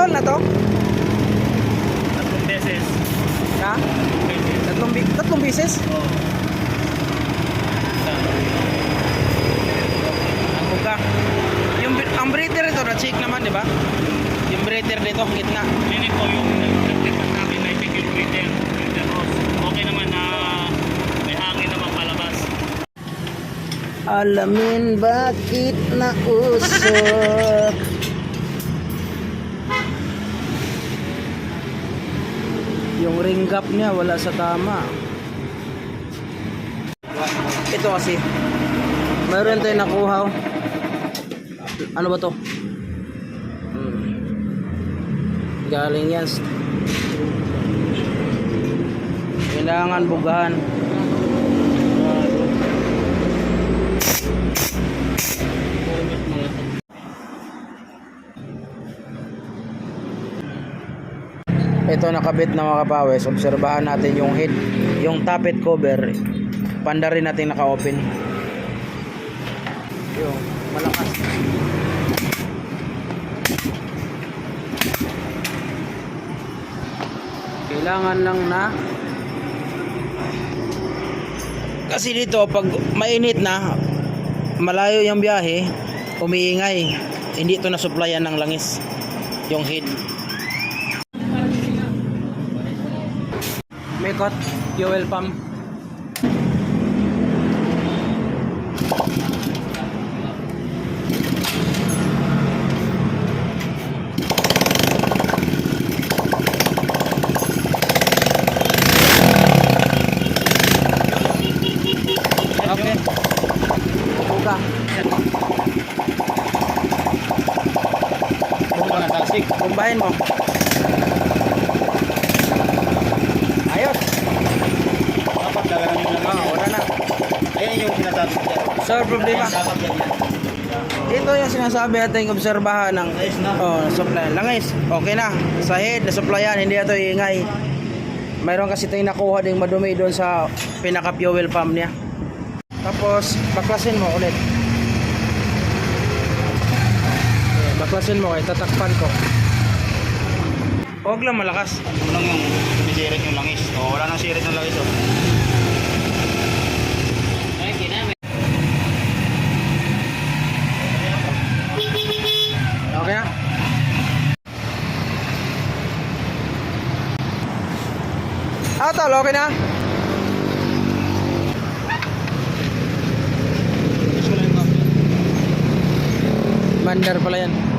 Nag-overhaul na to? Tatlong beses. Ha? Tatlong beses? Oo. Ang buga. Ang breather ito, na-check naman, di ba? Yung breather dito, gitna. Hindi po yung nag-repack namin na i-check yung breather hose. Okay naman na may hangin naman palabas. Alamin bakit nausok. Yung ring gap niya wala sa tama. Ito kasi mayroon tayong nakuha. Ano ba to? Galing yan. Kailangan bugahan. Ito nakabit na mga kapawes. Obserbahan natin yung head, yung tappet cover. Panda rin natin naka-open. Yung malakas. Kailangan lang na kasi dito pag mainit na malayo yung biyahe, umiingay. Hindi ito na-supplyan ng langis yung head. Mekot fuel pump. Okay. Buka. Buka na tasik. Bumbahin mo. Ayos. Dapat dalamin lang. Wala na. Ayan yung sinasabi ko. Sir, problema. Dapat ganyan. Ito yung sinasabi natin obserbahan ng Langis na. supply. Langis, okay na. Sa head, na-supplyan, hindi ito iingay. Mayroon kasi tayong nakuha ding madumi doon sa pinaka-fuel pump niya. Tapos, baklasin mo ulit. Baklasin mo kay tatakpan ko. Huwag lang malakas. Ito lang yung sumisirit yung langis. O, wala nang sirit ng langis. O. Okay na? Tol, okay na? Bandar pala yan.